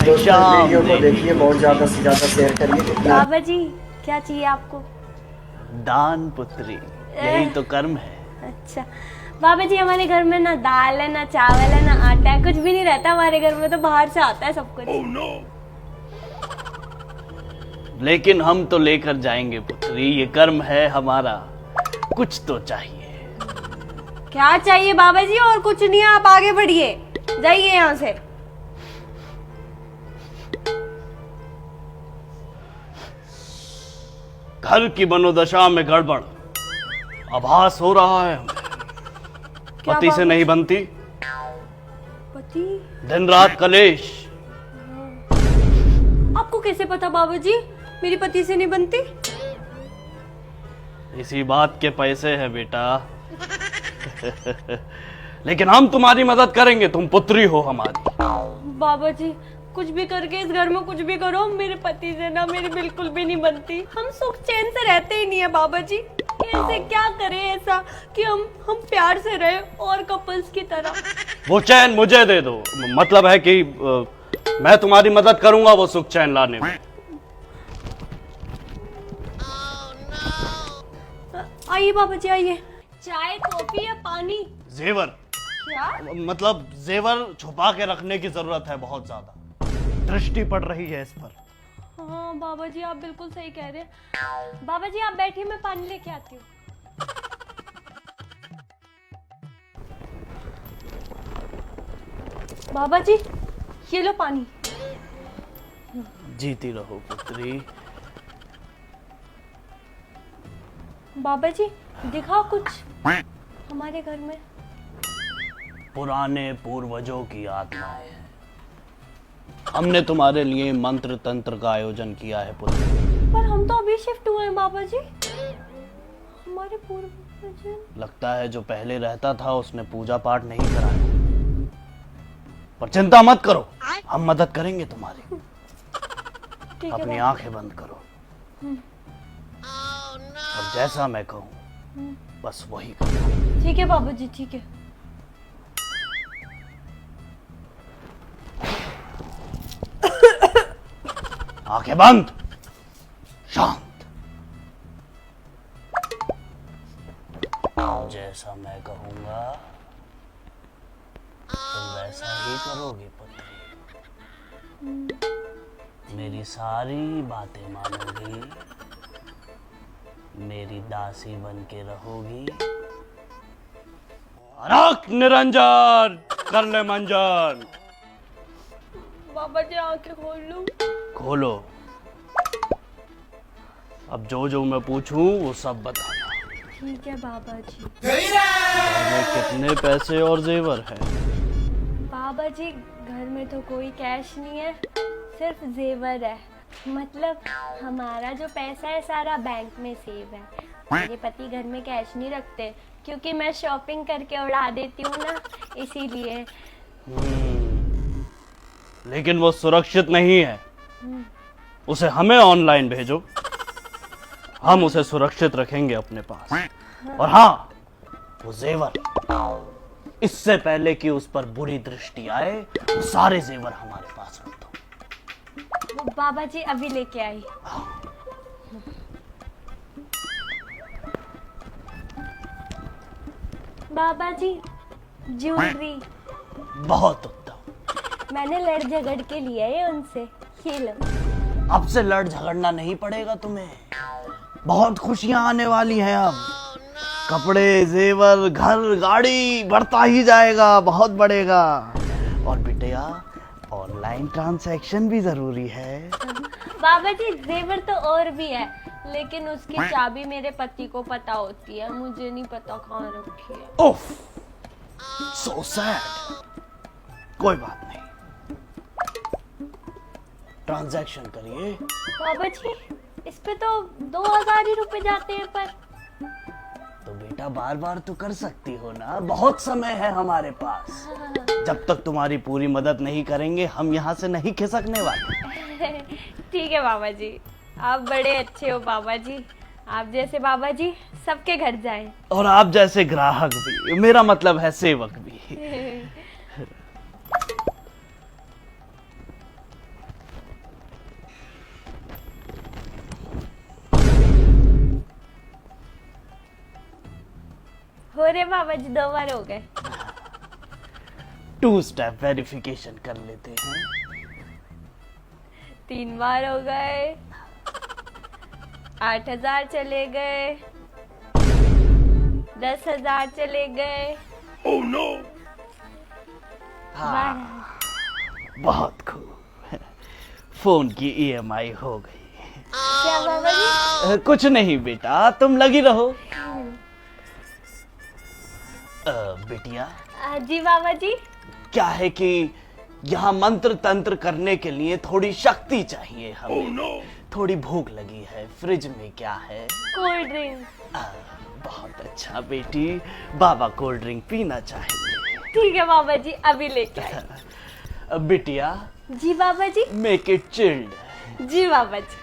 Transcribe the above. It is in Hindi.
दोस्तों शाम वीडियो को ने देखिए, बहुत ज्यादा से ज्यादा शेयर करिए। बाबा जी क्या चाहिए आपको? दान पुत्री, यही तो कर्म है। अच्छा बाबा जी, हमारे घर में ना दाल है, ना चावल है, ना आटा है, कुछ भी नहीं रहता हमारे घर में, तो बाहर से आता है सब कुछ। लेकिन हम तो लेकर जाएंगे पुत्री, ये कर्म है हमारा, कुछ तो चाहिए। क्या चाहिए बाबा जी? और कुछ नहीं है, आप आगे बढ़िए, जाइए यहाँ से। घर की मनोदशा में गड़बड़ आभास हो रहा है हमें। क्या पति से बाबा नहीं जी? बनती, पति? दिन रात कलेश। आपको कैसे पता बाबा जी मेरी पति से नहीं बनती? इसी बात के पैसे है बेटा। लेकिन हम तुम्हारी मदद करेंगे, तुम पुत्री हो हमारी। बाबा जी कुछ भी करके इस घर में कुछ भी करो, मेरे पति से ना मेरी बिल्कुल भी नहीं बनती। हम सुख चैन से रहते ही नहीं है बाबा जी। कैसे क्या करें ऐसा कि हम प्यार से रहे और कपल्स की तरह। वो चैन मुझे दे दो, मतलब है कि मैं तुम्हारी मदद करूंगा वो सुख चैन लाने में। आइए बाबा जी आइए। चाय कॉफी या पानी? जेवर, क्या? मतलब जेवर छुपा के रखने की जरूरत है, बहुत ज्यादा दृष्टि पड़ रही है इस पर। हाँ बाबा जी आप बिल्कुल सही कह रहे हैं। बाबा जी आप बैठिए, मैं पानी लेके आती हूँ। बाबा जी ये लो पानी। जीती रहो पुत्री। बाबा जी दिखाओ कुछ हमारे घर में। पुराने पूर्वजों की आत्माएं हैं। हमने तुम्हारे लिए मंत्र तंत्र का आयोजन किया है पुत्री। पर हम तो अभी शिफ्ट हुए हैं बाबा जी। हमारे पूर्वज। लगता है जो पहले रहता था उसने पूजा पाठ नहीं कराया, पर चिंता मत करो, हम मदद करेंगे तुम्हारी। ठीक है अपनी बाबा। आंखें बंद करो और जैसा मैं कहूं बस वही करो। ठीक है बाबा जी ठीक है। आंखें बंद, शांत। जैसा मैं कहूंगा तुम वैसा ही करोगी पुत्री। मेरी सारी बातें मानोगी, मेरी दासी बन के रहोगी। रख निरंजन, कर ले मंजन। बाबा जी आंखें खोल लो। खोलो। अब जो जो मैं पूछूं वो सब बताना। ठीक है बाबा जी। घर में कितने पैसे और जेवर हैं? बाबा जी घर में तो कोई कैश नहीं है, सिर्फ जेवर है। मतलब हमारा जो पैसा है सारा बैंक में सेव है। मेरे पति घर में कैश नहीं रखते क्योंकि मैं शॉपिंग करके उड़ा देती हूँ ना, इसीलिए। लेकिन वो सुरक्षित नहीं है, उसे हमें ऑनलाइन भेजो, हम उसे सुरक्षित रखेंगे अपने पास। और हाँ, वो जेवर, इससे पहले कि उस पर बुरी दृष्टि आए, वो सारे जेवर हमारे पास रख दो। वो बाबा जी अभी लेके आई। बाबा जी ज्वेलरी बहुत उत्तम। मैंने लड़ झगड़ के लिया है उनसे, ये लो। अब से लड़ झगड़ना नहीं पड़ेगा तुम्हें, बहुत खुशियां आने वाली हैं अब। कपड़े, जेवर, घर, गाड़ी बढ़ता ही जाएगा, बहुत बढ़ेगा। और बिटिया ऑनलाइन ट्रांजैक्शन भी जरूरी है। बाबा जी जेवर तो और भी है, लेकिन उसकी चाबी मेरे पति को पता होती है, मुझे नहीं पता कहाँ रखी है। ओफ, सो सैड। कोई बात नहीं, ट्रांजैक्शन करिए। बाबा जी इस पे तो 2000 ही रुपए जाते हैं। पर तो बेटा बार बार तो कर सकती हो ना, बहुत समय है हमारे पास। जब तक तुम्हारी पूरी मदद नहीं करेंगे हम यहाँ से नहीं खिसकने वाले। ठीक है बाबा जी, आप बड़े अच्छे हो बाबा जी। आप जैसे बाबा जी सबके घर जाएं। और आप जैसे ग्राहक भी, मेरा मतलब है सेवक भी। हो रहे बाबा जी, 2 बार हो गए। 2 स्टेप वेरिफिकेशन कर लेते हैं। 3 बार हो गए। 8,000 चले गए। 10,000 चले गए। हाँ, बहुत खूब। फोन की EMI हो गई। क्या बाबा जी? कुछ नहीं बेटा, तुम लगी रहो। बिटिया, जी बाबा जी। क्या है कि यहाँ मंत्र तंत्र करने के लिए थोड़ी शक्ति चाहिए हमें। थोड़ी भूख लगी है, फ्रिज में क्या है? Cold drink. बहुत अच्छा बेटी, बाबा कोल्ड ड्रिंक पीना चाहेंगे। ठीक है बाबा जी, अभी लेके आए। बिटिया, जी बाबा जी। Make it chilled. जी बाबा जी।